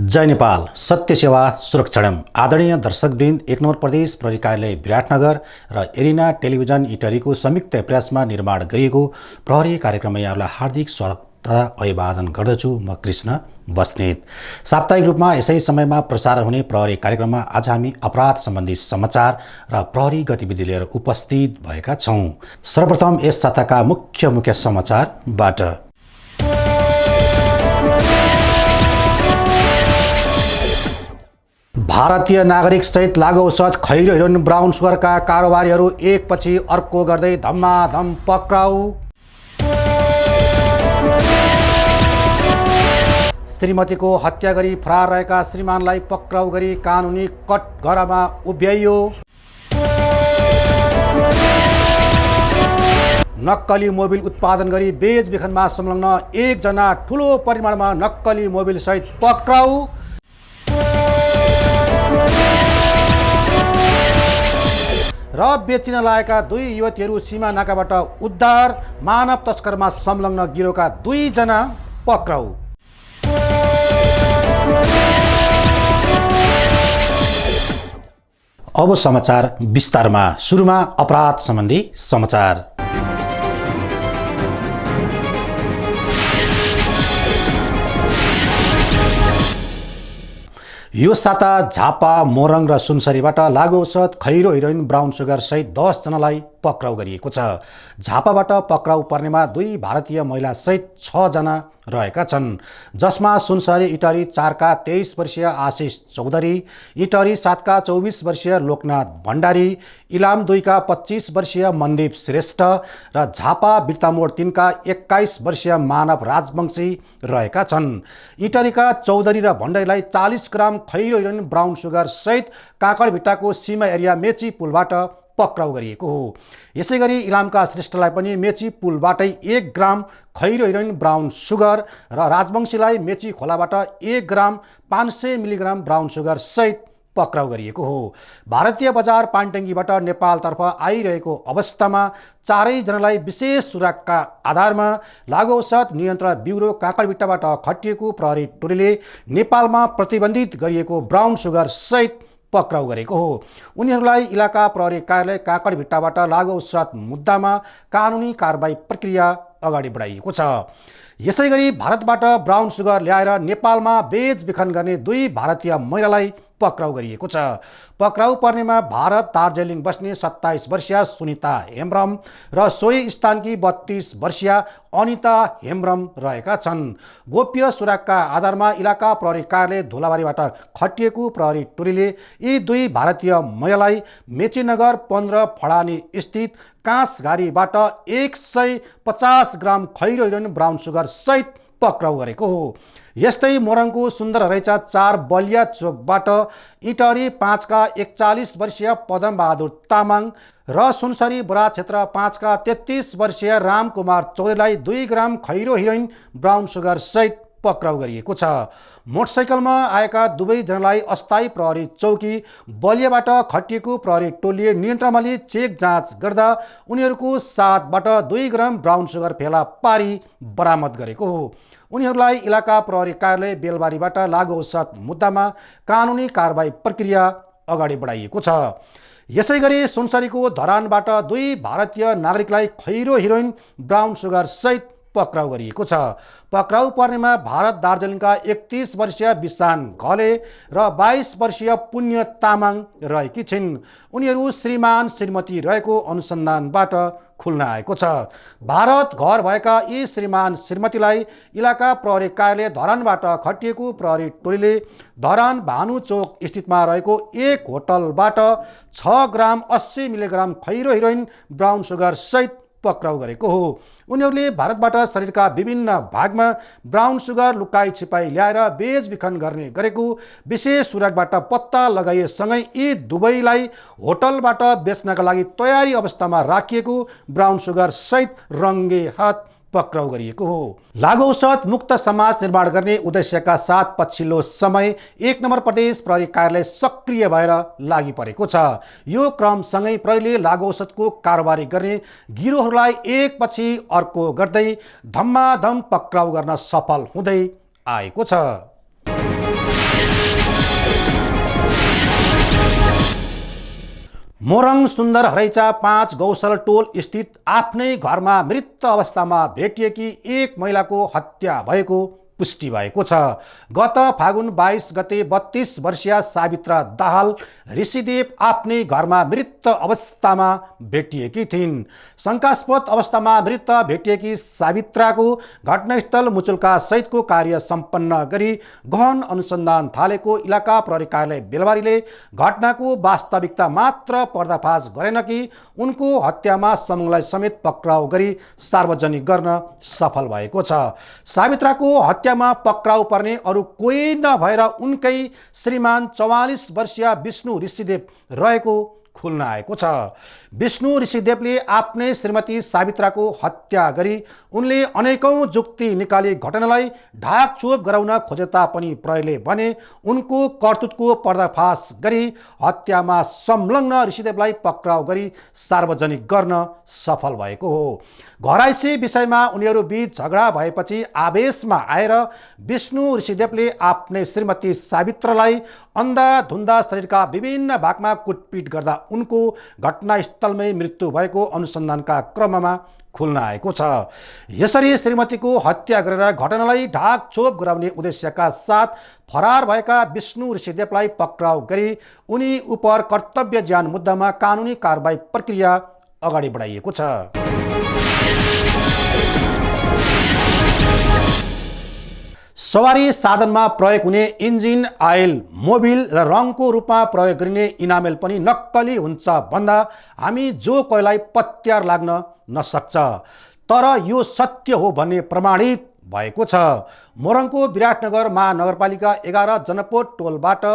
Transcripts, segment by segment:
जय नेपाल सत्य सेवा सुरक्षणम। आदरणीय दर्शकवृन्द, 1 नम्बर प्रदेश प्रहरी कार्यालय विराटनगर र एरिना टेलिभिजन इटरीको संयुक्त प्रयासमा निर्माण गरिएको प्रहरी कार्यक्रममा यहाँलाई हार्दिक स्वागत तथा अभिवादन गर्दछु। म कृष्ण बस्नेत। साप्ताहिक रूपमा यसै समयमा प्रसारण हुने प्रहरी कार्यक्रममा आज हामी अपराध सम्बन्धी समाचार र प्रहरी गतिविधि लिएर उपस्थित भएका छौं। सर्वप्रथम यस साताका मुख्य समाचारबाट भारतीय नागरिक सहित लागु औषध खैरो हेरोइन ब्राउन सुगरका कारोबारीहरू एकपछि अर्को गर्दै धम्माधम पक्राउ। श्रीमतीको हत्या गरी फरार रहेका श्रीमानलाई पक्राउ गरी कानुनी कठघरामा उभ्याइयो। नक्कली मोबिल उत्पादन गरी बेचबिखनमा संलग्न एकजना ठूलो परिमाणमा नक्कली मोबिल सहित पक्राउ। र बेचिन लागेका 2 युवतीहरू सीमा नाकाबाट उद्धार। मानव तस्करमा संलग्न गिरोहका 2 जना पक्राउ। अब समाचार विस्तारमा। सुरुमा अपराध सम्बन्धी समाचार। यो साता झापा, मोरङ र सुनसरीबाट लागु औषध खैरो हेरोइन ब्राउन सुगर सहित 10 जनालाई पक्राउ गरिएको छ। झापाबाट पक्राउ पर्नेमा 2 भारतीय महिला सहित 6 जना रहेका छन्, जसमा सुनसरी इटरी 4 का 23 वर्षीय आशिष चौधरी, इटरी 7 का 24 वर्षीय लोकनाथ भण्डारी, इलाम 2 का 25 वर्षीय मनदीप श्रेष्ठ र झापा बिर्तामोड 3 का 21 वर्षीय मानव राजवंशी रहेका छन्। इटरीका चौधरी र भण्डारीलाई 40 ग्राम खैरो हेरोइन ब्राउन सुगर सहित काँकडभिट्टाको सीमा एरिया मेची पुलबाट पक्राउ गरिएको हो। यसैगरी इलामका श्रेष्ठलाई पनि मेची पुलबाटै 1 ग्राम खैरो हेरोइन ब्राउन सुगर र राजवंशीलाई मेची खोलाबाट 1 ग्राम 500 मिलिग्राम ब्राउन सुगर सहित पक्राउ गरिएको हो। भारतीय बजार पानटेङ्गीबाट नेपालतर्फ आइरहेको अवस्थामा चारैजनालाई विशेष सुरक्षाका आधारमा लागु औषध नियन्त्रण ब्युरो काँकडभिट्टाबाट खटिएको प्रहरी टोलीले नेपालमा प्रतिबन्धित गरिएको ब्राउन सुगर सहित पक्राउ गरेको हो। उनीहरूलाई इलाका प्रहरी कार्यालय काँकडभिट्टाबाट लागु औषध मुद्दामा कानुनी कारबाही प्रक्रिया अगाडि बढाइएको छ। यसैगरी भारतबाट ब्राउन सुगर ल्याएर नेपालमा बेचबिखन गर्ने 2 भारतीय महिलालाई पक्राउ गरिएको छ। पक्राउ पर्नेमा भारत दार्जिलिङ बस्ने 27 वर्षीय सुनिता हेम्ब्रम र सोही स्थानकी 32 वर्षीय अनिता हेम्ब्रम रहेका छन्। गोप्य सुरक्षाका आधारमा इलाका प्रहरी कार्यालय धुलाबारीबाट खटिएको प्रहरी टोलीले यी 2 भारतीय महिलालाई मेचीनगर 15 फडानी स्थित काँसघारीबाट 150 ग्राम खैरो हेरोइन ब्राउन सुगर सहित पक्राउ गरेको हो। यस्तै मोरङको सुन्दर रैचा 4 बलिया चोकबाट इटरी 5 का 41 वर्षीय पदमबहादुर तामाङ र सुनसरी बरा क्षेत्र 5 का 33 वर्षीय रामकुमार चौधरीलाई 2 ग्राम खैरो हेरोइन ब्राउन सुगर सहित पक्राउ गरिएको छ। मोटरसाइकलमा आएका 2 जनालाई अस्थायी प्रहरी चौकी बलियाबाट खटिएको प्रहरी टोलीले नियन्त्रणमा लिई चेक जाँच गर्दा उनीहरूको साथबाट 2 ग्राम ब्राउन सुगर फेला पारी बरामद गरेको हो। उनीहरूलाई इलाका प्रहरी कार्यालय बेलबारीबाट लागु औषध मुद्दामा कानुनी कारबाही प्रक्रिया अगाडि बढाइएको छ। यसैगरी सुनसरीको धरानबाट 2 भारतीय नागरिकलाई खैरो हेरोइन ब्राउन सुगर सहित पक्राउ गरिएको छ। पक्राउ पर्नेमा भारत दार्जिलिङका 31 वर्षीय विशान घले र 22 वर्षीय पुण्य तामाङ रहेकी छिन्। उनीहरू श्रीमान श्रीमती रहेको अनुसन्धानबाट खुल्न आएको छ। भारत घर भएका यी श्रीमान श्रीमतीलाई इलाका प्रहरी कार्यालय धरानबाट खटिएको प्रहरी टोलीले धरान भानु चोक स्थितमा रहेको एक होटलबाट 6 ग्राम 80 मिलिग्राम खैरो हेरोइन ब्राउन सुगर सहित पक्राउ गरेको हो। उनीहरूले भारतबाट शरीरका विभिन्न भागमा ब्राउन सुगर लुकाई छिपाई ल्याएर बेचबिखन गर्ने गरेको विशेष सुरक्षाबाट पत्ता लगाइएसँगै यी दुवैलाई होटलबाट बेच्नका लागि तयारी अवस्थामा राखिएको ब्राउन सुगर सहित रङ्गे हात पक्राउ गरिएको हो। लागु औषध मुक्त समाज निर्माण गर्ने उद्देश्यका साथ पछिल्लो समय 1 नम्बर प्रदेश प्रहरी कार्यालय सक्रिय भएर लागि परेको छ। यो क्रमसँगै प्रहरीले लागु औषधको कारोबारी गर्ने गिरोहहरूलाई एकपछि अर्को गर्दै धम्माधम पक्राउ गर्न सफल हुँदै आएको छ। मोरङ सुन्दर हरैचा 5 गौसल टोल स्थित आफ्नै घरमा मृत अवस्थामा भेटिएकी एक महिलाको हत्या भएको पुष्टि भएको छ। गत फागुन 22 गते 32 वर्षीय सावित्रा दाहाल ऋषिदेव आफ्नै घरमा मृत अवस्थामा भेटिएकी थिइन्। शङ्कास्पद अवस्थामा मृत भेटिएकी सावित्राको घटनास्थल मुचुल्का सहितको कार्य सम्पन्न गरी गहन अनुसन्धान थालेको इलाका प्रहरी कार्यालय बेलबारीले घटनाको वास्तविकता मात्र पर्दाफास गरेन कि उनको हत्यामा समूहलाई समेत पक्राउ गरी सार्वजनिक गर्न सफल भएको छ। सावित्राको हत्यामा पक्राउ पर्ने अरू कोही नभएर उनकै श्रीमान 44 वर्षीय विष्णु ऋषिदेव रहेको खुल्न आएको छ। विष्णु ऋषिदेवले आफ्नै श्रीमती सावित्राको हत्या गरी उनले अनेकौं जुक्ति निकाली घटनालाई ढाकछोप गराउन खोजे तापनि प्रहरीले भने उनको कर्तुतको पर्दाफास गरी हत्यामा संलग्न ऋषिदेवलाई पक्राउ गरी सार्वजनिक गर्न सफल भएको हो। घराइसी विषयमा उनीहरू बीच झगडा भएपछि आवेशमा आएर विष्णु ऋषिदेवले आफ्नै श्रीमती सावित्रालाई अन्धाधुन्दा शरीरका विभिन्न भागमा कुटपिट गर्दा उनको घटनास्थलमै मृत्यु भएको अनुसन्धानका क्रममा खुल्न आएको छ। यसरी श्रीमतीको हत्या गरेर घटनालाई ढाकछोप गराउने उद्देश्यका साथ फरार भएका विष्णु ऋषिदेवलाई पक्राउ गरी उनी उप कर्तव्य ज्यान मुद्दामा कानुनी कारबाही प्रक्रिया अगाडि बढाइएको छ। सवारी साधनमा प्रयोग हुने इन्जिन आयल, मोबिल र रङको रूपमा प्रयोग गरिने इनामेल पनि नक्कली हुन्छ भन्दा हामी जो कोहीलाई पत्यार लाग्न नसक्छ, तर यो सत्य हो भन्ने प्रमाणित भएको छ। मोरङको विराटनगर महानगरपालिका 11 जनपद टोलबाट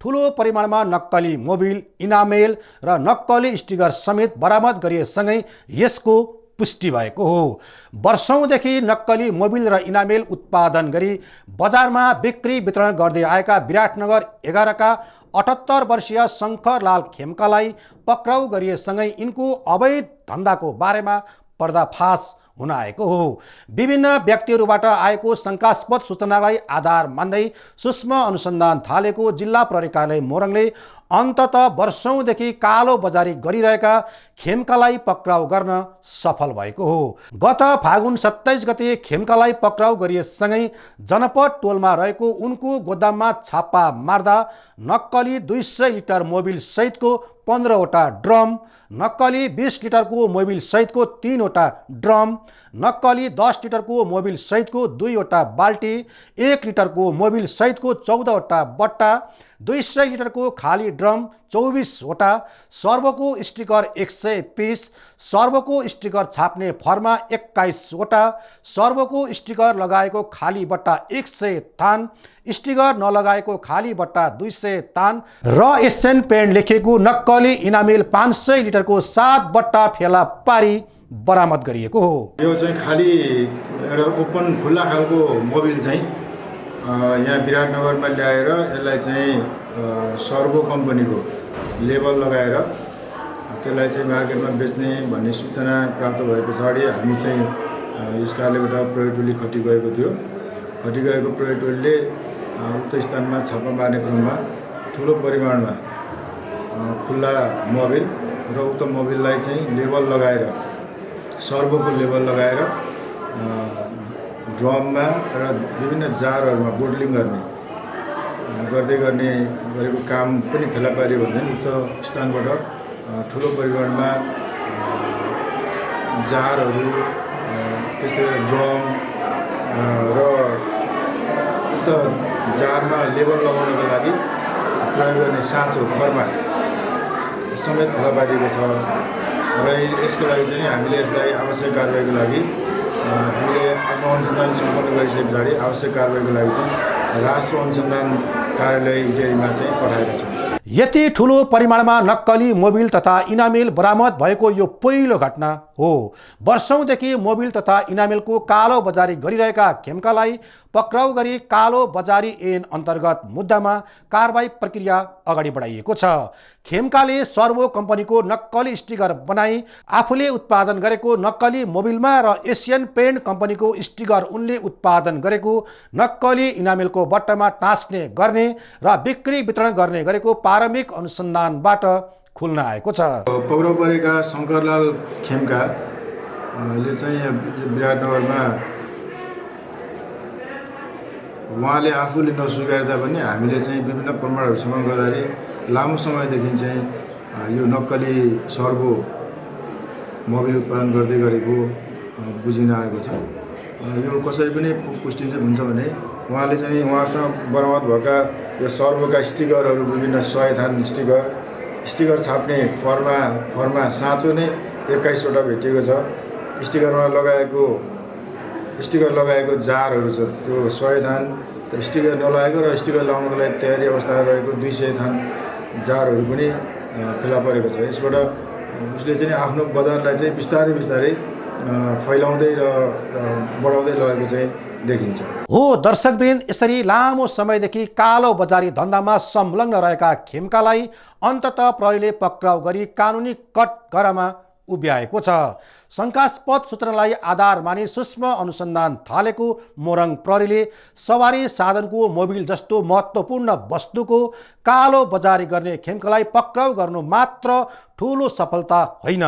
ठुलो परिमाणमा नक्कली मोबिल, इनामेल र नक्कली स्टिकर समेत बरामद गरिएसँगै यसको पुष्टि भएको हो। वर्षौंदेखि नक्कली मोबिल र इनामेल उत्पादन गरी बजारमा बिक्री वितरण गर्दै आएका विराटनगर 11 का 78 वर्षीय शङ्करलाल खेम्कालाई पक्राउ गरिएसँगै यिनको अवैध धन्दाको बारेमा पर्दाफास हुन आएको हो। विभिन्न व्यक्तिहरूबाट आएको शङ्कास्पद सूचनालाई आधार मान्दै सूक्ष्म अनुसन्धान थालेको जिल्ला प्रहरी कार्यालय मोरङले अन्ततः वर्षौंदेखि कालो बजारी गरिरहेका खेम्कालाई पक्राउ गर्न सफल भएको हो। गत फागुन 27 गते खेम्कालाई पक्राउ गरिएसँगै जनपद टोलमा रहेको उनको गोदाममा छापा मार्दा नक्कली 200 लिटर मोबिल सहितको 15 वटा ड्रम, नक्कली 20 लिटरको मोबिल सहितको 3 वटा ड्रम, नक्कली 10 लिटरको मोबिल सहितको 2 वटा बाल्टी, 1 लिटरको मोबिल सहितको 14 वटा बट्टा, 200 लिटरको खाली ड्रम 24 वटा, सर्वोको स्टिकर 100 पिस, सर्वोको स्टिकर छाप्ने फर्मा 21 वटा, सर्वोको स्टिकर लगाएको खाली बट्टा 100 थान, स्टिकर नलगाएको खाली बट्टा 200 थान र एसएन पेन्ट लेखेको नक्कली इनामेल 500 लिटरको 7 बट्टा फेला पारी बरामद गरिएको हो। यो चाहिँ खाली एउटा ओपन खुल्ला खालको मोबिल चाहिँ यहाँ विराटनगरमा ल्याएर यसलाई चाहिँ सर्वो कम्पनीको लेबल लगाएर त्यसलाई चाहिँ मार्केटमा बेच्ने भन्ने सूचना प्राप्त भए पछाडि हामी चाहिँ यस कार्यबाट प्रहरी टोली खटी गएको थियो। खटी गएको प्रहरी टोलीले उक्त स्थानमा छापा मार्ने क्रममा ठुलो परिमाणमा खुल्ला मोबिल र उक्त मोबिललाई चाहिँ लेबल लगाएर सर्वोको लेबल लगाएर ड्रममा र विभिन्न जारहरूमा बोटलिङ गर्दै गरेको काम पनि फेला पार्यो भने उक्त स्थानबाट ठुलो परिमाणमा जारहरू, त्यस्तै ड्रम र उक्त जारमा लेबल लगाउनको लागि प्रयोग गर्ने साँचो फर्मा समेत फेला पारिएको छ र यसको लागि चाहिँ हामीले यसलाई आवश्यक कारबाहीको लागि हामीले अनुसन्धान सम्पन्न गरिसके पछाडि आवश्यक कारबाहीको लागि चाहिँ राष्ट्र अनुसन्धान कार्यालय इत्यादिमा चाहिँ पठाएका छौँ। यति ठुलो परिमाणमा नक्कली मोबिल तथा इनामेल बरामद भएको यो पहिलो घटना हो। वर्षौंदेखि मोबिल तथा इनामेलको कालो बजारी गरिरहेका खेम्कालाई पक्राउ गरी कालो बजारी ऐन अन्तर्गत मुद्दामा कारबाही प्रक्रिया अगाडि बढाइएको छ। खेम्काले सर्वो कम्पनीको नक्कली स्टिकर बनाई आफूले उत्पादन गरेको नक्कली मोबिलमा र एसियन पेन्ट कम्पनीको स्टिकर उनले उत्पादन गरेको नक्कली इनामेलको बट्टामा टाँस्ने गर्ने र बिक्री वितरण गर्ने गरेको प्रारम्भिक अनुसन्धानबाट खुल्न आएको छ। पक्राउ परेका शङ्करलाल खेम्का ले चाहिँ यहाँ विराटनगरमा उहाँले आफूले नस्वीकार्दा पनि हामीले चाहिँ विभिन्न प्रमाणहरूसँग गर्दाखेरि लामो समयदेखि चाहिँ यो नक्कली सर्बो मोबिल उत्पादन गर्दै गरेको बुझिन आएको छ। यो कसरी पनि पुष्टि चाहिँ हुन्छ भने उहाँले चाहिँ उहाँसँग बरामद भएका यो सर्बोका स्टिकरहरू विभिन्न 100 थान स्टिकर छाप्ने फर्मा साँचो नै 21वटा भेटिएको छ। स्टिकर लगाएको जारहरू छ, त्यो 100 थान स्टिकर नलागेको र स्टिकर लगाउनको लागि तयारी अवस्थामा रहेको 200 थान जारहरू पनि फेला परेको छ। यसबाट उसले चाहिँ आफ्नो बजारलाई चाहिँ बिस्तारै फैलाउँदै र बढाउँदै लगेको चाहिँ देखिन्छ। हो दर्शकवृन्द, यसरी लामो समयदेखि कालो बजारी धन्दामा संलग्न रहेका खेम्कालाई अन्ततः प्रहरीले पक्राउ गरी कानुनी कठघरामा उभ्याएको छ। शङ्कास्पद सूचनालाई आधार मानि सूक्ष्म अनुसन्धान थालेको मोरङ प्रहरीले सवारी साधनको मोबिल जस्तो महत्त्वपूर्ण वस्तुको कालो बजारी गर्ने खेम्कालाई पक्राउ गर्नु मात्र ठुलो सफलता होइन।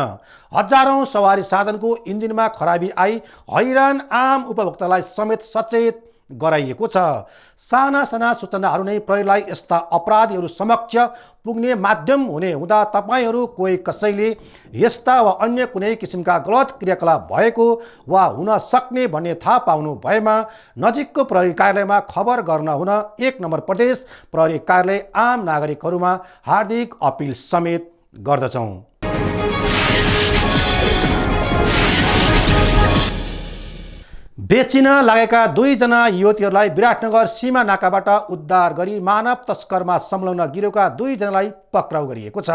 हजारौं सवारी साधनको इन्जिनमा खराबी आई हैरान आम उपभोक्तालाई समेत सचेत गराइएको छ। साना सूचनाहरू नै प्रहरीलाई यस्ता अपराधीहरू समक्ष पुग्ने माध्यम हुने हुँदा तपाईहरू कोही कसैले यस्ता वा अन्य कुनै किसिमका गलत क्रियाकलाप भएको वा हुन सक्ने भन्ने थाहा पाउनु भएमा नजिकको प्रहरी कार्यालयमा खबर गर्न हुन 1 नम्बर प्रदेश प्रहरी कार्यालय आम नागरिकहरूमा हार्दिक अपिल समेत गर्दछौँ। बेचिन लागेका 2 जना युवतीहरूलाई विराटनगर सीमा नाकाबाट उद्धार गरी मानव तस्करमा संलग्न गिरोहका 2 जनालाई पक्राउ गरिएको छ।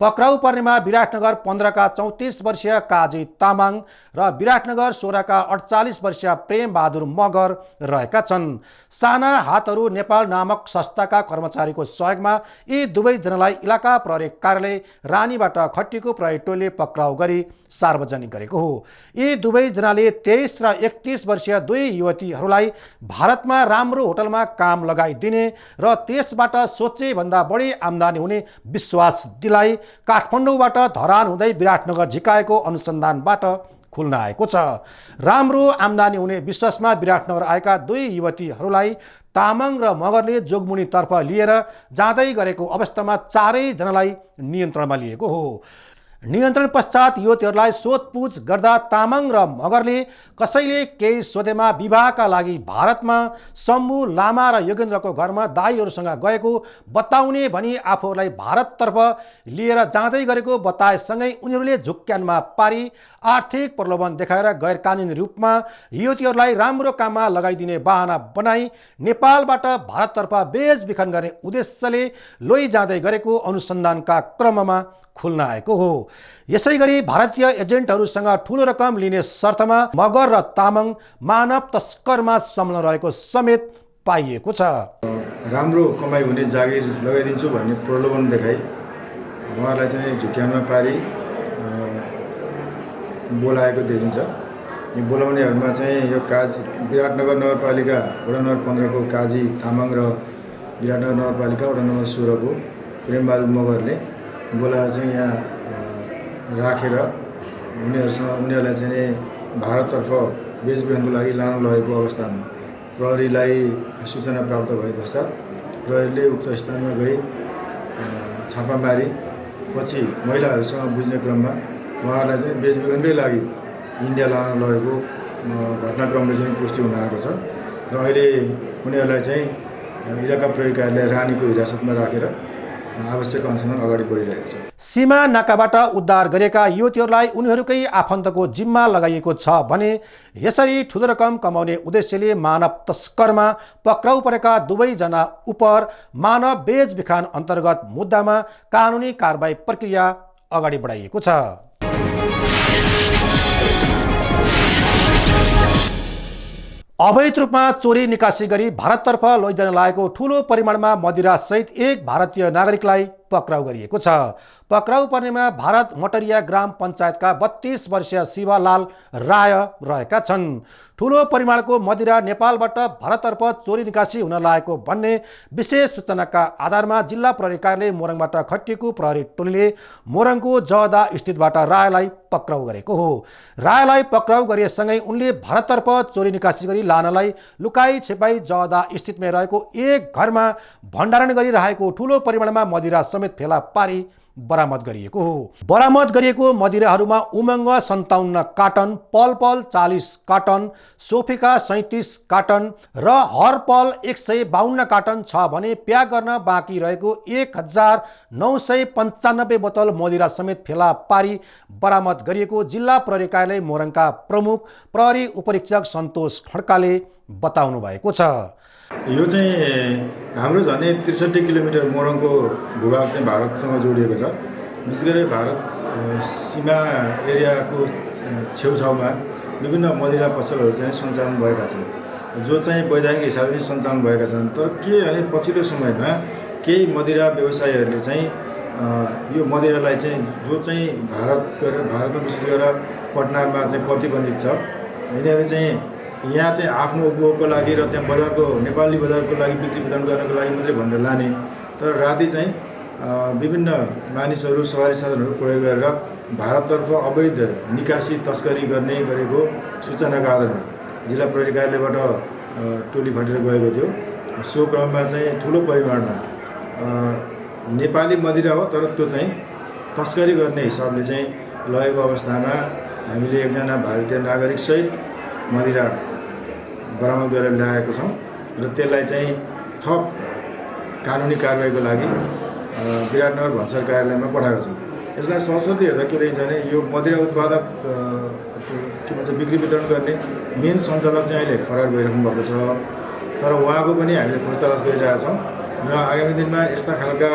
पक्राउ पर्नेमा विराटनगर 15 का 34 वर्षीय काजी तामाङ र विराटनगर 16 का 48 वर्षीय प्रेम बहादुर मगर रहेका छन्। साना हातहरू नेपाल नामक संस्थाका कर्मचारीको सहयोगमा यी 2 जनालाई इलाका प्रहरी कार्यालय रानीबाट खटिएको प्रहरी टोलीले पक्राउ गरी सार्वजनिक गरेको हो। यी 2 जनाले 23 र 31 वर्षीय 2 युवतीहरूलाई भारतमा राम्रो होटलमा काम लगाइदिने र त्यसबाट सोचे भन्दा बढी आम्दानी हुने विश्वास दिलाई काठमाडौँबाट धरान हुँदै विराटनगर झिकाएको अनुसन्धानबाट खुल्न आएको छ। राम्रो आम्दानी हुने विश्वासमा विराटनगर आएका 2 युवतीहरूलाई तामाङ र मगरले जोगमुनीतर्फ लिएर जाँदै गरेको अवस्थामा 4 जनालाई नियन्त्रणमा लिएको हो। नियन्त्रण पश्चात युवतीहरूलाई सोधपुछ गर्दा तामाङ र मगरले कसैले केही सोधेमा विवाहका लागि भारतमा शम्भु लामा र योगेन्द्रको घरमा दाईहरूसँग गएको बताउने भनी आफूहरूलाई भारततर्फ लिएर जाँदै गरेको बताएसँगै उनीहरूले झुक्क्यानमा पारी आर्थिक प्रलोभन देखाएर गैर कानुनी रूपमा युवतीहरूलाई राम्रो काममा लगाइदिने बहाना बनाई नेपालबाट भारततर्फ बेचबिखन गर्ने उद्देश्यले लैजाँदै गरेको अनुसन्धानका क्रममा खुल्न आएको हो। यसै गरी भारतीय एजेन्टहरूसँग ठूलो रकम लिने शर्तमा मगर र तामाङ मानव तस्करमा संलग्न रहेको समेत पाइएको छ। राम्रो कमाइ हुने जागिर लगाइदिन्छु भन्ने प्रलोभन देखाई उहाँलाई चाहिँ झुक्क्यानमा पारी बोलाएको देखिन्छ। यो बोलाउनेहरूमा चाहिँ यो काजी विराटनगर नगरपालिका वडा नम्बर 15 को काजी तामाङ र विराटनगर नगरपालिका वडा नम्बर 16 को प्रेमबहादुर मगरले बोलाएर चाहिँ यहाँ राखेर उनीहरूलाई चाहिँ भारततर्फ बेचबिखनको लागि लानु लगेको अवस्थामा प्रहरीलाई सूचना प्राप्त भए पश्चात प्रहरीले उक्त स्थानमा गई छापामारी पछि महिलाहरूसँग बुझ्ने क्रममा उहाँहरूलाई चाहिँ बेचबिखनकै लागि इन्डिया लान लगेको घटनाक्रमले चाहिँ पुष्टि हुन आएको छ र अहिले उनीहरूलाई चाहिँ इलाका प्रहरी कार्यालय रानीको हिरासतमा राखेर आवश्यक अनुसन्धान अगाडि बढिरहेको छ। सीमा नाकाबाट उद्धार गरेका युवतीहरूलाई उनीहरूकै आफन्तको जिम्मा लगाइएको छ भने यसरी ठुलो रकम कमाउने उद्देश्यले मानव तस्करमा पक्राउ परेका 2 जना उप मानव बेचबिखन अन्तर्गत मुद्दामा कानुनी कारबाही प्रक्रिया अगाडि बढाइएको छ। अवैध रूपमा चोरी निकासी गरी भारततर्फ लैजान लागेको ठूलो परिमाणमा मदिरा सहित 1 भारतीय नागरिकलाई पक्राउ गरिएको छ। पक्राउ पर्नेमा भारत मटरिया ग्राम पञ्चायतका 32 वर्षीय शिवलाल राय रहेका छन्। ठूलो परिमाणको मदिरा नेपालबाट भारततर्फ चोरी निकासी हुन लागेको भन्ने विशेष सूचनाका आधारमा जिल्ला प्रहरी कार्यालय मोरङबाट खटिएको प्रहरी टोलीले मोरङको जहदा स्थितबाट रायलाई पक्राउ गरेको हो। रायलाई पक्राउ गरिएसँगै उनले भारततर्फ चोरी निकासी गरी लानलाई लुकाई छिपाई जहदा स्थितमै रहेको एक घरमा भण्डारण गरिरहेको ठूलो परिमाणमा मदिरा समेत फेला पारी बरामद गरिएको हो। बरामद गरिएको मदिराहरूमा उमङ्ग 57 कार्टन, पल 40 कार्टन, सोफिका 37 कार्टन र हरपल 152 कार्टन छ भने प्याक गर्न बाँकी रहेको 1995 बोतल मदिरा समेत फेला पारी बरामद गरिएको जिल्ला प्रहरी कार्यालय मोरङका प्रमुख प्रहरी उपरीक्षक सन्तोष खड्काले बताउनु भएको छ। यो चाहिँ हाम्रो झन्डै 63 किलोमिटर मोरङको भूभाग चाहिँ भारतसँग जोडिएको छ। विशेष गरी भारत सीमा एरियाको छेउछाउमा विभिन्न मदिरा पसलहरू चाहिँ सञ्चालन भएका छन्, जो चाहिँ वैधानिक हिसाबले सञ्चालन भएका छन्। तर के भने पछिल्लो समयमा केही मदिरा व्यवसायीहरूले चाहिँ यो मदिरालाई चाहिँ जो चाहिँ भारतमा विशेष गरेर पटनामा चाहिँ प्रतिबन्धित छ, यिनीहरू चाहिँ यहाँ चाहिँ आफ्नो उपभोगको लागि र त्यहाँ बजारको नेपाली बजारको लागि बिक्री वितरण गर्नको लागि मात्रै भनेर लाने, तर राति चाहिँ विभिन्न मानिसहरू सवारी साधनहरू प्रयोग गरेर भारततर्फ अवैध निकासी तस्करी गरेको सूचनाको आधारमा जिल्ला प्रहरी कार्यालयबाट टोली खटेर गएको थियो। सो क्रममा चाहिँ ठुलो परिमाणमा नेपाली मदिरा हो, तर त्यो चाहिँ तस्करी गर्ने हिसाबले चाहिँ लगेको अवस्थामा हामीले एकजना भारतीय नागरिकसहित मदिरा बरामद गरेर ल्याएको छौँ र त्यसलाई चाहिँ थप कानुनी कारबाहीको लागि विराटनगर भन्सार कार्यालयमा पठाएको छौँ। यसलाई सरस्वती हेर्दा के देखिन्छ भने यो मदिरा उत्पादक के भन्छ बिक्री वितरण गर्ने मेन सञ्चालक चाहिँ अहिले फरार भइराख्नु भएको छ, तर उहाँको पनि हामीले खोज तलास गरिरहेका छौँ र आगामी दिनमा यस्ता खालका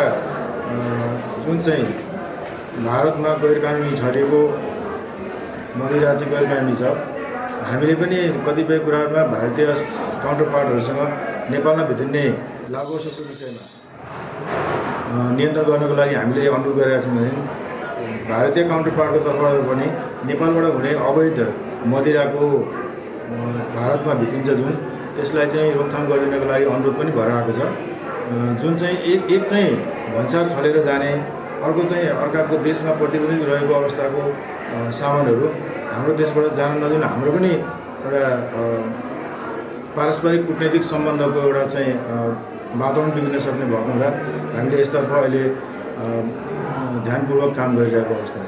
जुन चाहिँ भारतमा गैर कानुनी छरिएको मदिरा चाहिँ गैर कानुनी छ, हामीले पनि कतिपय कुराहरूमा भारतीय काउन्टर पार्टहरूसँग नेपालमा भित्रिने लागु औषधको विषयमा नियन्त्रण गर्नको लागि हामीले अनुरोध गरेका छौँ भने भारतीय काउन्टर पार्टको तर्फबाट पनि नेपालबाट हुने अवैध मदिराको भारतमा भित्रिन्छ जुन, त्यसलाई चाहिँ रोकथाम गरिदिनको लागि अनुरोध पनि भएर आएको छ। जुन चाहिँ एक चाहिँ भन्सार छलेर जाने, अर्को चाहिँ अर्काको देशमा प्रतिबन्धित रहेको अवस्थाको सामानहरू हाम्रो देशबाट जान नदिन हाम्रो पनि एउटा पारस्परिक कूटनैतिक सम्बन्धको एउटा चाहिँ वातावरण बिग्रिन सक्ने भएको हुँदा हामीले यसतर्फ अहिले ध्यानपूर्वक काम गरिरहेको अवस्था छ।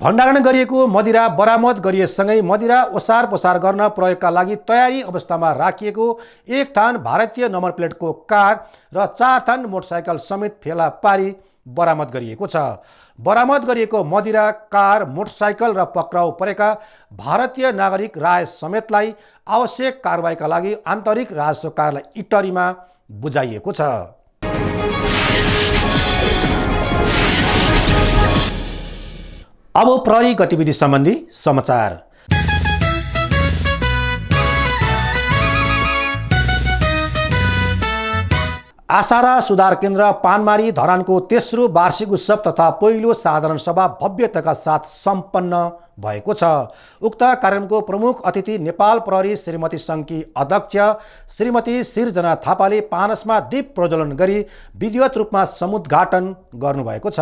भण्डारण गरिएको मदिरा बरामद गरिएसँगै मदिरा ओसार पसार गर्न प्रयोगका लागि तयारी अवस्थामा राखिएको एक थान भारतीय नम्बर प्लेटको कार र 4 थान मोटरसाइकल समेत फेला पारी बरामद गरिएको छ। बरामद गरिएको मदिरा, कार, मोटरसाइकल र पक्राउ परेका भारतीय नागरिक राय समेतलाई आवश्यक कारबाहीका लागि आन्तरिक राजस्व कार्यालय इटरीमा बुझाइएको छ। अब प्रहरी गतिविधि सम्बन्धी समाचार। आशारा सुधार केन्द्र पानमारी धरानको तेस्रो वार्षिक उत्सव तथा पहिलो साधारण सभा भव्यताका साथ सम्पन्न भएको छ। उक्त कार्यक्रमको प्रमुख अतिथि नेपाल प्रहरी श्रीमती सङ्घकी अध्यक्ष श्रीमती सिर्जना थापाले पानसमा दीप प्रज्वलन गरी विधिवत रूपमा समुद्घाटन गर्नुभएको छ।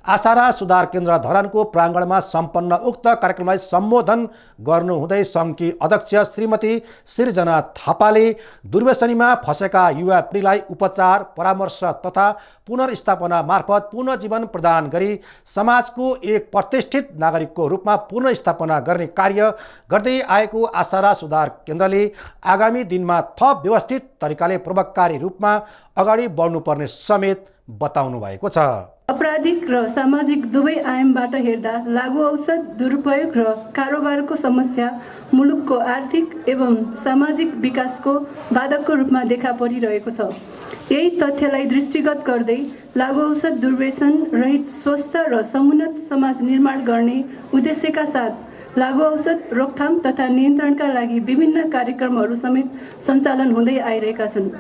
आशारा सुधार केन्द्र धरानको प्राङ्गणमा सम्पन्न उक्त कार्यक्रमलाई सम्बोधन गर्नुहुँदै सङ्घकी अध्यक्ष श्रीमती सिर्जना थापाले दुर्व्यसनीमा फँसेका युवा पिँढीलाई उपचार, परामर्श तथा पुनर्स्थापना मार्फत पुनर्जीवन प्रदान गरी समाजको एक प्रतिष्ठित नागरिकको रूपमा पुनर्स्थापना गर्ने कार्य गर्दै आएको आशारा सुधार केन्द्रले आगामी दिनमा थप व्यवस्थित तरिकाले प्रभावकारी रूपमा अगाडि बढ्नुपर्ने समेत बताउनु भएको छ। अपराधिक र सामाजिक दुवै आयामबाट हेर्दा लागु औषध दुरुपयोग र कारोबारको समस्या मुलुकको आर्थिक एवं सामाजिक विकासको बाधकको रूपमा देखा परिरहेको छ। यही तथ्यलाई दृष्टिगत गर्दै लागु औषध दुर्व्यसन रहित स्वस्थ र समुन्नत समाज निर्माण गर्ने उद्देश्यका साथ लागु औषध रोकथाम तथा नियन्त्रणका लागि विभिन्न कार्यक्रमहरू समेत सञ्चालन हुँदै आइरहेका छन्।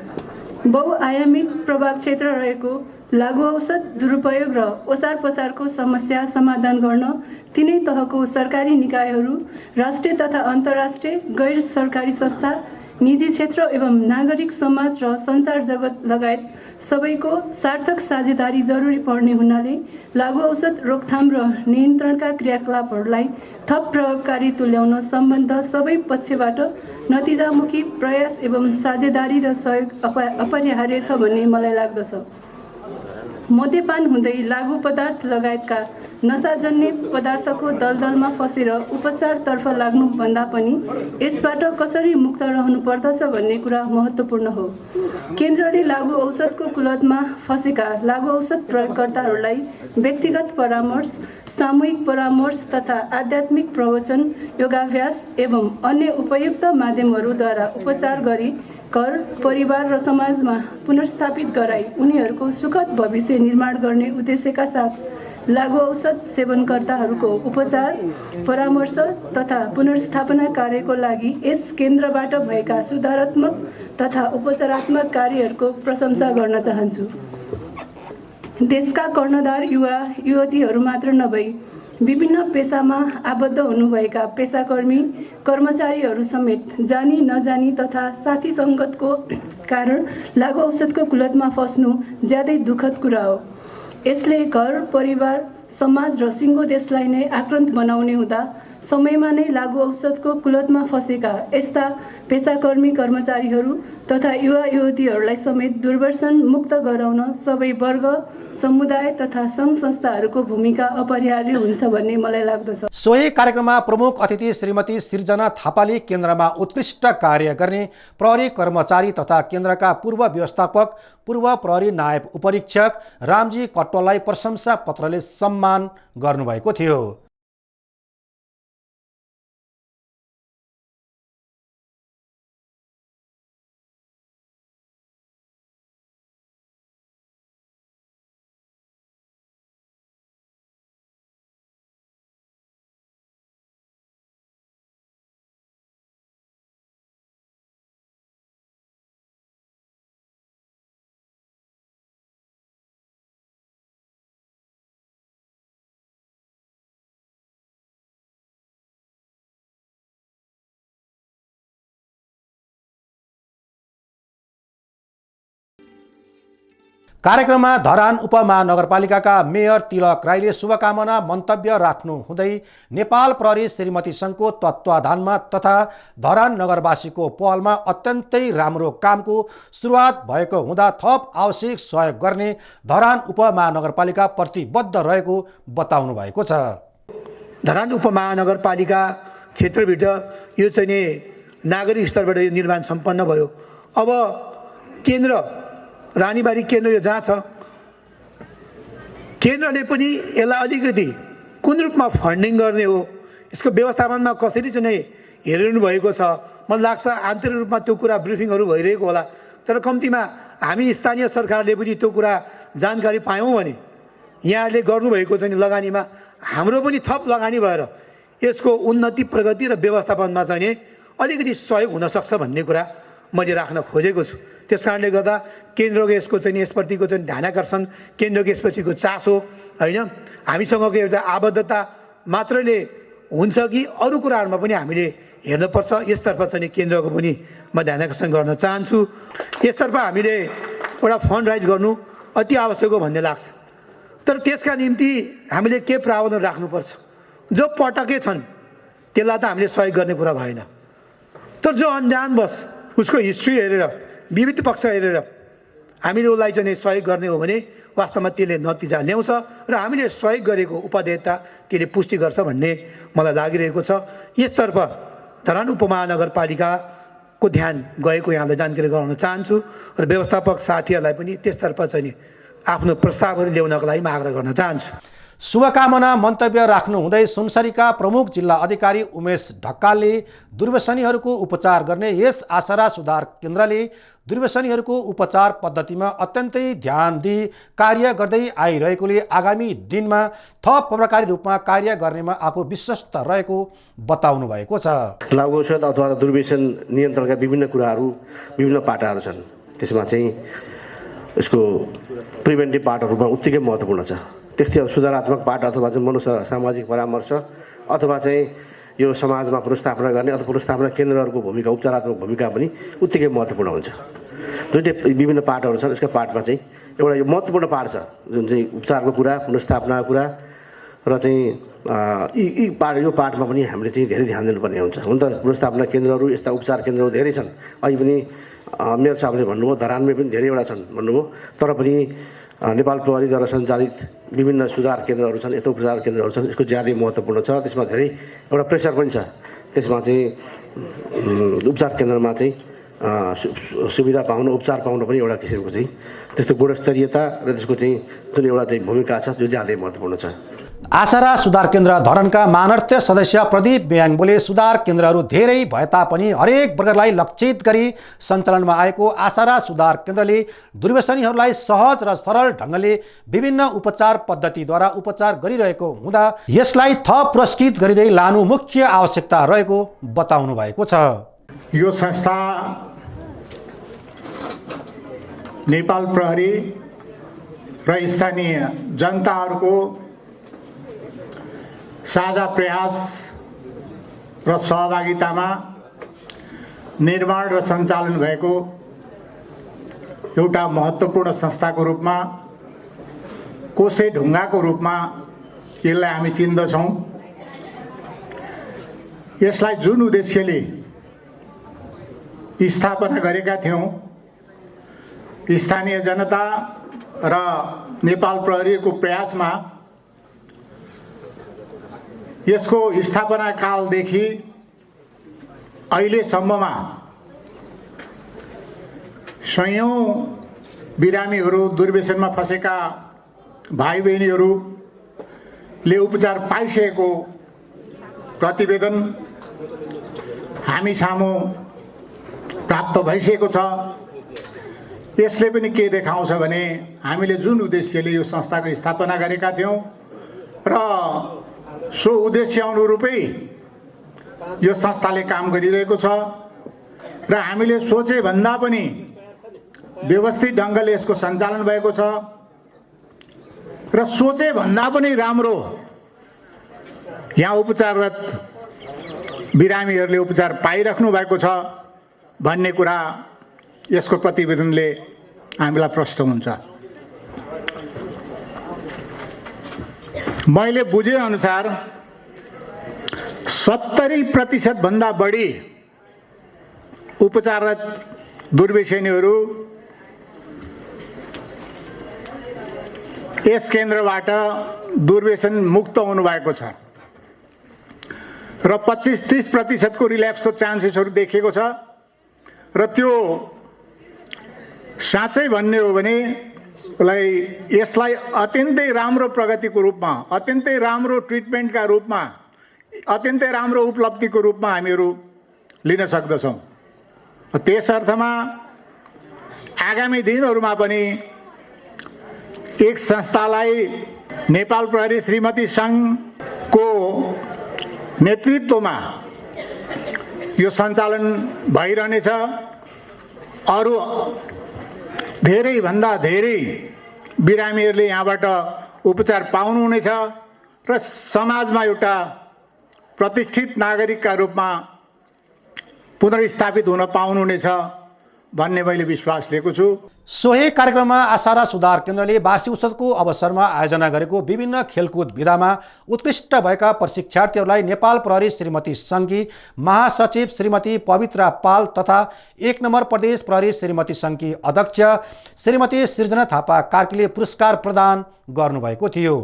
बहुआयामिक प्रभाव क्षेत्र रहेको लागु औषध दुरुपयोग र ओसार पसारको समस्या समाधान गर्न तिनै तहको सरकारी निकायहरू, राष्ट्रिय तथा अन्तर्राष्ट्रिय गैर सरकारी संस्था, निजी क्षेत्र एवं नागरिक समाज र सञ्चार जगत लगायत सबैको सार्थक साझेदारी जरुरी पर्ने हुनाले लागु औषध रोकथाम र नियन्त्रणका क्रियाकलापहरूलाई थप प्रभावकारी तुल्याउन सम्बन्ध सबै पक्षबाट नतिजामुखी प्रयास एवं साझेदारी र सहयोग अपरिहार्य छ भन्ने मलाई लाग्दछ। मद्यपान हुँदै लागु पदार्थ लगायतका नशाजन्य पदार्थको दलदलमा फसेर उपचारतर्फ लाग्नुभन्दा पनि यसबाट कसरी मुक्त रहनुपर्दछ भन्ने कुरा महत्त्वपूर्ण हो। केन्द्रले लागु औषधको कुलतमा फसेका लागु औषध प्रयोगकर्ताहरूलाई व्यक्तिगत परामर्श, सामूहिक परामर्श तथा आध्यात्मिक प्रवचन, योगाभ्यास एवं अन्य उपयुक्त माध्यमहरूद्वारा उपचार गरी घर, परिवार र समाजमा पुनर्स्थापित गराई उनीहरूको सुखद भविष्य निर्माण गर्ने उद्देश्यका साथ लागु औषध सेवनकर्ताहरूको उपचार, परामर्श तथा पुनर्स्थापना कार्यको लागि यस केन्द्रबाट भएका सुधारात्मक तथा उपचारात्मक कार्यहरूको प्रशंसा गर्न चाहन्छु। देशका कर्णधार युवा युवतीहरू मात्र नभई विभिन्न पेसामा आबद्ध हुनुभएका पेसाकर्मी, कर्मचारीहरू समेत जानी नजानी तथा साथी सङ्गतको कारण लागु औषधको कुलतमा फस्नु ज्यादै दुःखद कुरा हो। यसले घर, परिवार, समाज र सिङ्गो देशलाई नै आक्रान्त बनाउने हुँदा समयमा नै लागु औषधको कुलतमा फसेका यस्ता पेसाकर्मी, कर्मचारीहरू तथा युवा युवतीहरूलाई समेत दुर्व्यसन मुक्त गराउन सबै वर्ग, समुदाय तथा सङ्घ संस्थाहरूको भूमिका अपरिहार्य हुन्छ भन्ने मलाई लाग्दछ। सोही कार्यक्रममा प्रमुख अतिथि श्रीमती सृजना थापाले केन्द्रमा उत्कृष्ट कार्य गर्ने प्रहरी कर्मचारी तथा केन्द्रका पूर्व व्यवस्थापक, पूर्व प्रहरी नायब उपरीक्षक रामजी कट्वाललाई प्रशंसा पत्रले सम्मान गर्नुभएको थियो। कार्यक्रममा धरान उपमहानगरपालिकाका मेयर तिलक राईले शुभकामना मन्तव्य राख्नु हुँदै नेपाल प्रहरी श्रीमती सङ्घको तत्त्वाधानमा तथा धरान नगरवासीको पहलमा अत्यन्तै राम्रो कामको सुरुवात भएको हुँदा थप आवश्यक सहयोग गर्ने धरान उपमहानगरपालिका प्रतिबद्ध रहेको बताउनु भएको छ। धरान उपमहानगरपालिका क्षेत्रभित्र यो चाहिँ नि नागरिक स्तरबाट यो निर्माण सम्पन्न भयो। अब केन्द्र रानीबारी केन्द्र यो जहाँ छ, केन्द्रले पनि यसलाई अलिकति कुन रूपमा फन्डिङ गर्ने हो, यसको व्यवस्थापनमा कसरी चाहिँ हेरिनु भएको छ। मलाई लाग्छ आन्तरिक रूपमा त्यो कुरा ब्रिफिङहरू भइरहेको होला, तर कम्तीमा हामी स्थानीय सरकारले पनि त्यो कुरा जानकारी पायौँ भने यहाँहरूले गर्नुभएको चाहिँ लगानीमा हाम्रो पनि थप लगानी भएर यसको उन्नति, प्रगति र व्यवस्थापनमा चाहिँ अलिकति सहयोग हुनसक्छ भन्ने कुरा मैले राख्न खोजेको छु। त्यस कारणले गर्दा केन्द्रको यसको चाहिँ यसप्रतिको चाहिँ ध्यानाकर्षण, केन्द्रको यसपछिको चासो होइन, हामीसँगको एउटा आबद्धता मात्रले हुन्छ कि अरू कुराहरूमा पनि हामीले हेर्नुपर्छ, यसतर्फ चाहिँ केन्द्रको पनि म ध्यानाकर्षण गर्न चाहन्छु। यसतर्फ हामीले एउटा फन्ड राइज गर्नु अति आवश्यक हो भन्ने लाग्छ। तर त्यसका निम्ति हामीले के प्रावधान राख्नुपर्छ, जो पटकै छन् त्यसलाई त हामीले सहयोग गर्ने कुरा भएन, तर जो अन्जानवश उसको हिस्ट्री हेरेर, विविध पक्ष हेरेर हामीले उसलाई चाहिँ सहयोग गर्ने हो भने वास्तवमा त्यसले नतिजा ल्याउँछ र हामीले सहयोग गरेको उपादेयता त्यसले पुष्टि गर्छ भन्ने मलाई लागिरहेको छ। यसतर्फ धरान उपमहानगरपालिकाको ध्यान गएको यहाँलाई जानकारी गराउन चाहन्छु र व्यवस्थापक साथीहरूलाई पनि त्यसतर्फ चाहिँ आफ्नो प्रस्तावहरू ल्याउनको लागि म आग्रह गर्न चाहन्छु। शुभकामना मन्तव्य राख्नु हुँदै सुनसरीका प्रमुख जिल्ला अधिकारी उमेश ढकालले दुर्व्यसनीहरूको उपचार गर्ने यस आसरा सुधार केन्द्रले दुर्व्यसनीहरूको उपचार पद्धतिमा अत्यन्तै ध्यान दिई कार्य गर्दै आइरहेकोले आगामी दिनमा थप प्रभावकारी रूपमा कार्य गर्नेमा आफू विश्वस्त रहेको बताउनु भएको छ। लागु औषध अथवा दुर्व्यसन नियन्त्रणका विभिन्न कुराहरू, विभिन्न पाटाहरू छन्। त्यसमा चाहिँ यसको प्रिभेन्टिभ पार्टहरूमा उत्तिकै महत्त्वपूर्ण छ। त्यस्तै सुधारात्मक पार्ट अथवा चाहिँ मनोसामाजिक परामर्श अथवा चाहिँ यो समाजमा पुनर्स्थापना गर्ने अथवा पुनर्स्थापना केन्द्रहरूको भूमिका उपचारात्मक भूमिका पनि उत्तिकै महत्त्वपूर्ण हुन्छ। दुईटै विभिन्न पार्टहरू छन्। यसका पार्टमा चाहिँ एउटा यो महत्त्वपूर्ण पार्ट छ जुन चाहिँ उपचारको कुरा, पुनर्स्थापनाको कुरा र चाहिँ यी पार्टमा पनि हामीले चाहिँ धेरै ध्यान दिनुपर्ने हुन्छ। हुन त पुनर्स्थापना केन्द्रहरू यस्ता उपचार केन्द्रहरू धेरै छन्। अहिले पनि मेयर साहबले भन्नुभयो धरानमै पनि धेरैवटा छन् भन्नुभयो, तर पनि नेपाल प्रहरीद्वारा सञ्चालित विभिन्न सुधार केन्द्रहरू छन्, यस्तो उपचार केन्द्रहरू छन्। यसको ज्यादै महत्त्वपूर्ण छ। त्यसमा धेरै एउटा प्रेसर पनि छ। त्यसमा चाहिँ उपचार केन्द्रमा चाहिँ सुविधा पाउन, उपचार पाउन पनि एउटा किसिमको चाहिँ त्यस्तो गुणस्तरीयता र त्यसको चाहिँ जुन एउटा चाहिँ भूमिका छ जो ज्यादै महत्त्वपूर्ण छ। आशारा सुधार केन्द्र धरानका मानर्थ सदस्य प्रदीप ब्याङबोले सुधार केन्द्रहरू धेरै भए तापनि हरेक वर्गलाई लक्षित गरी सञ्चालनमा आएको आशारा सुधार केन्द्रले दुर्व्यसनीहरूलाई सहज र सरल ढङ्गले विभिन्न उपचार पद्धतिद्वारा उपचार गरिरहेको हुँदा यसलाई थप पुरस्कृत गरिँदै लानु मुख्य आवश्यकता रहेको बताउनु भएको छ। यो संस्था नेपाल प्रहरी र स्थानीय जनताहरूको साझा प्रयास र सहभागितामा निर्माण र सञ्चालन भएको एउटा महत्त्वपूर्ण संस्थाको रूपमा, कोसे ढुङ्गाको रूपमा यसलाई हामी चिन्दछौँ। यसलाई जुन उद्देश्यले स्थापना गरेका थियौँ, स्थानीय जनता र नेपाल प्रहरीको प्रयासमा यसको स्थापना कालदेखि अहिलेसम्ममा सयौं बिरामीहरू, दुर्व्यसनमा फँसेका भाइ बहिनीहरूले उपचार पाइसकेको प्रतिवेदन हामी सामु प्राप्त भइसकेको छ। यसले पनि के देखाउँछ भने हामीले जुन उद्देश्यले यो संस्थाको स्थापना गरेका थियौँ र सो उद्देश्य अनुरूपै यो संस्थाले काम गरिरहेको छ र हामीले सोचे भन्दा पनि व्यवस्थित ढङ्गले यसको सञ्चालन भएको छ र सोचे भन्दा पनि राम्रो यहाँ उपचाररत बिरामीहरूले उपचार पाइराख्नु भएको छ भन्ने कुरा यसको प्रतिवेदनले हामीलाई प्रष्ट हुन्छ। मैले बुझेअनुसार 70% भन्दा बढी उपचाररत दुर्व्यसनीहरू यस केन्द्रबाट दुर्व्यसन मुक्त हुनुभएको छ र 25-30% को रिल्याप्सको चान्सेसहरू देखिएको छ र त्यो साँच्चै भन्ने हो भने यसलाई अत्यन्तै राम्रो प्रगतिको रूपमा, अत्यन्तै राम्रो ट्रिटमेन्टका रूपमा, अत्यन्तै राम्रो उपलब्धिको रूपमा हामीहरू लिन सक्दछौँ। त्यस अर्थमा आगामी दिनहरूमा पनि एक संस्थालाई नेपाल प्रहरी श्रीमती सङ्घको नेतृत्वमा यो सञ्चालन भइरहनेछ। अरू धेरैभन्दा धेरै बिरामीहरूले यहाँबाट उपचार पाउनुहुनेछ र समाजमा एउटा प्रतिष्ठित नागरिकका रूपमा पुनर्स्थापित हुन पाउनुहुनेछ भन्ने मैले विश्वास लिएको छु। सोही कार्यक्रममा आशारा सुधार केन्द्रले वार्षिक उत्सवको अवसरमा आयोजना गरेको विभिन्न खेलकुद विधामा उत्कृष्ट भएका प्रशिक्षार्थीहरूलाई नेपाल प्रहरी श्रीमती सङ्घी, महासचिव श्रीमती पवित्रा पाल तथा 1 नम्बर प्रदेश प्रहरी श्रीमती सङ्घी अध्यक्ष श्रीमती सृजना थापा कार्कीले पुरस्कार प्रदान गर्नुभएको थियो।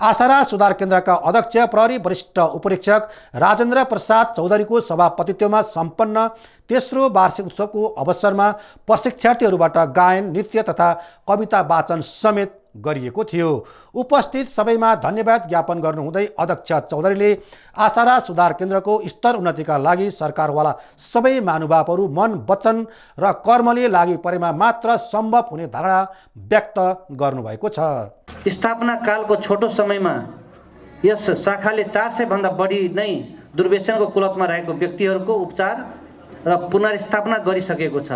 आशारा सुधार केन्द्रका अध्यक्ष प्रहरी वरिष्ठ उपरीक्षक राजेन्द्र प्रसाद चौधरीको सभापतित्वमा सम्पन्न तेस्रो वार्षिक उत्सवको अवसरमा प्रशिक्षार्थीहरूबाट गायन, नृत्य तथा कविता वाचन समेत गरिएको थियो। उपस्थित सबैमा धन्यवाद ज्ञापन गर्नुहुँदै अध्यक्ष चौधरीले आशारा सुधार केन्द्रको स्तर उन्नतिका लागि सरकारवाला सबै महानुभावहरू मन, वचन र कर्मले लागि परेमा मात्र सम्भव हुने धारणा व्यक्त गर्नुभएको छ। स्थापना कालको छोटो समयमा यस शाखाले 400 भन्दा बढी नै दुर्व्यसनको कुलतमा रहेको व्यक्तिहरूको उपचार र पुनर्स्थापना गरिसकेको छ।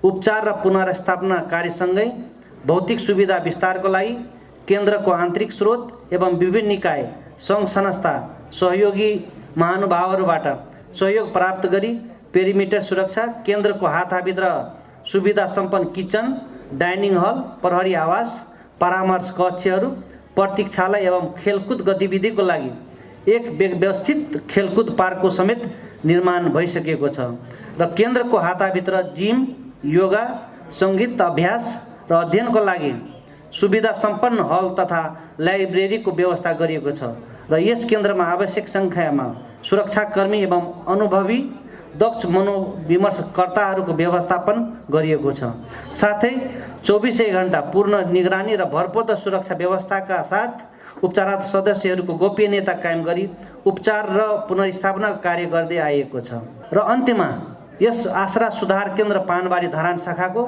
उपचार र पुनर्स्थापना कार्यसँगै भौतिक सुविधा विस्तारको लागि केन्द्रको आन्तरिक स्रोत एवं विभिन्न निकाय सङ्घ संस्था सहयोगी महानुभावहरूबाट सहयोग प्राप्त गरी पेरिमिटर सुरक्षा, केन्द्रको हातभित्र सुविधा सम्पन्न किचन, डाइनिङ हल, प्रहरी आवास, परामर्श कक्षहरू, प्रतीक्षालय एवं खेलकुद गतिविधिको लागि एक व्यवस्थित खेलकुद पार्कको समेत निर्माण भइसकेको छ र केन्द्रको हातभित्र जिम, योगा, सङ्गीत अभ्यास र अध्ययनको लागि सुविधा सम्पन्न हल तथा लाइब्रेरीको व्यवस्था गरिएको छ र यस केन्द्रमा आवश्यक सङ्ख्यामा सुरक्षाकर्मी एवं अनुभवी दक्ष मनोविमर्शकर्ताहरूको व्यवस्थापन गरिएको छ। साथै 24 घण्टा पूर्ण निगरानी र भरपर्दो सुरक्षा व्यवस्थाका साथ उपचारार्थ सदस्यहरूको गोपनीयता कायम गरी उपचार र पुनर्स्थापनाको कार्य गर्दै आइएको छ। र अन्त्यमा यस आश्रा सुधार केन्द्र पानबारी धरान शाखाको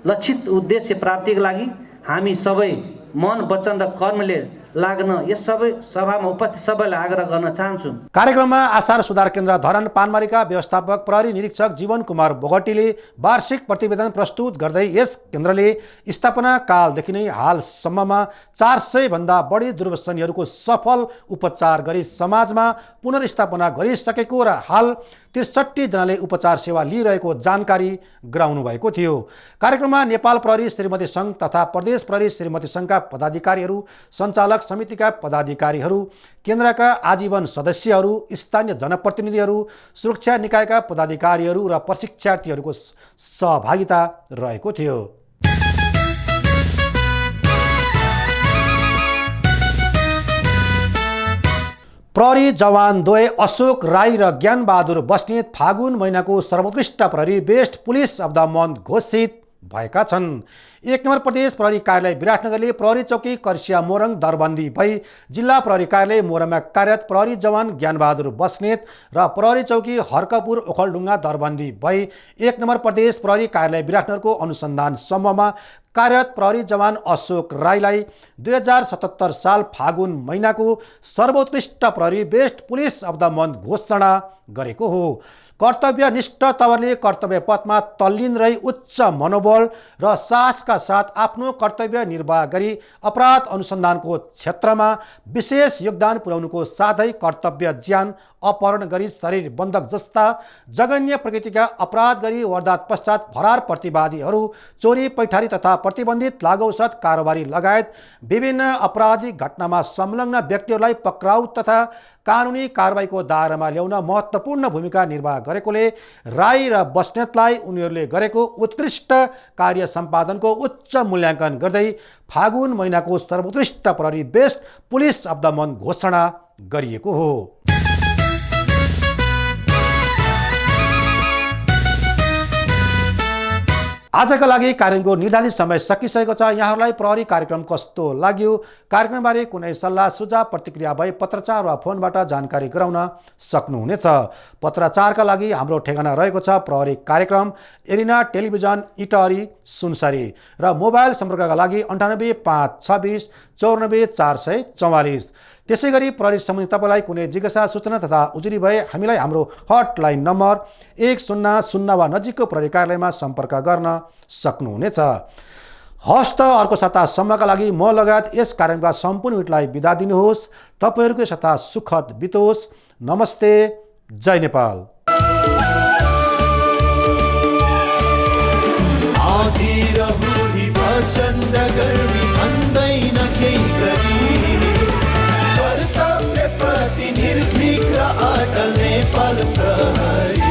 लक्षित उद्देश्य प्राप्तिका लागि हामी सबै मन, वचन र कर्मले लाग्न यस सबै सभामा उपस्थित सबैलाई आग्रह गर्न चाहन्छु। कार्यक्रममा आसार सुधार केन्द्र धरान पानबारीका व्यवस्थापक प्रहरी निरीक्षक जीवन कुमार बोगटीले वार्षिक प्रतिवेदन प्रस्तुत गर्दै यस केन्द्रले स्थापना कालदेखि नै हालसम्ममा 400 भन्दा बढी दुर्व्यसनीहरूको सफल उपचार गरी समाजमा पुनर्स्थापना गरिसकेको र हाल 63 जनाले उपचार सेवा लिइरहेको जानकारी गराउनु भएको थियो। कार्यक्रममा नेपाल प्रहरी श्रीमती सङ्घ तथा प्रदेश प्रहरी श्रीमती सङ्घका पदाधिकारीहरू, सञ्चालक समितिका पदाधिकारीहरू, केन्द्रका आजीवन सदस्यहरू, स्थानीय जनप्रतिनिधिहरू, सुरक्षा निकायका पदाधिकारीहरू र प्रशिक्षार्थीहरूको सहभागिता रहेको थियो। प्रहरी जवान द्वय अशोक राई र ज्ञानबहादुर बस्नेत फागुन महिनाको सर्वोत्कृष्ट प्रहरी best police of the month घोषित भएका छन्। 1 नम्बर प्रदेश प्रहरी कार्यालय विराटनगरले प्रहरी चौकी कर्सिया मोरङ दरबन्दी भई जिल्ला प्रहरी कार्यालय मोरङमा कार्यरत प्रहरी जवान ज्ञानबहादुर बस्नेत र प्रहरी चौकी हर्कपुर ओखलढुङ्गा दरबन्दी भई 1 नम्बर प्रदेश प्रहरी कार्यालय विराटनगरको अनुसन्धान समूहमा कार्यरत प्रहरी जवान अशोक राईलाई 2077 साल फागुन महिनाको सर्वोत्कृष्ट प्रहरी best police of the month घोषणा गरेको हो। कर्तव्यनिष्ठ तवरले कर्तव्य पथमा तल्लीन रही उच्च मनोबल र साहसका साथ आफ्नो कर्तव्य निर्वाह गरी अपराध अनुसन्धानको क्षेत्रमा विशेष योगदान पुर्याउनुको साथै कर्तव्य ज्यान अपहरण गरी शरीर बन्धक जस्ता जघन्य प्रकृतिका अपराध गरी वारदात पश्चात फरार प्रतिवादीहरू, चोरी पैठारी तथा प्रतिबन्धित लागौषध कारोबारी लगायत विभिन्न आपराधिक घटनामा संलग्न व्यक्तिहरूलाई पक्राउ तथा कानुनी कारबाहीको दायरामा ल्याउन महत्त्वपूर्ण भूमिका निर्वाह गरेकोले राई र बस्नेतलाई उनीहरूले गरेको उत्कृष्ट कार्य सम्पादनको उच्च मूल्याङ्कन गर्दै फागुन महिनाको सर्वोत्कृष्ट प्रहरी best police of the month घोषणा गरिएको हो। आजका लागि कार्यक्रमको निर्धारित समय सकिसकेको छ। यहाँहरूलाई प्रहरी कार्यक्रम कस्तो लाग्यो, कार्यक्रमबारे कुनै सल्लाह सुझाव प्रतिक्रिया भए पत्रचार वा फोनबाट जानकारी गराउन सक्नुहुनेछ। पत्रचारका लागि हाम्रो ठेगाना रहेको छ प्रहरी कार्यक्रम, एरिना टेलिभिजन, इटहरी, सुनसरी र मोबाइल सम्पर्कका लागि 98 526 94 444। त्यसै गरी प्रहरी सम्बन्धी तपाईँलाई कुनै जिज्ञासा सूचना तथा उजुरी भए हामीलाई हाम्रो हटलाइन नम्बर 100 वा नजिकको प्रहरी कार्यालयमा सम्पर्क गर्न सक्नुहुनेछ। हस्त अर्को सप्ताहसम्मका लागि म लगायत यस कार्यक्रमका सम्पूर्ण युनिटलाई बिदा दिनुहोस्। तपाईँहरूको सप्ताह सुखद बितोस्। नमस्ते, जय नेपाल। प्रचण्ड गर्मी भन्दैन केही गरी कर्तव्य प्रति निर्भीक र अटल नेपाल प्रहरी।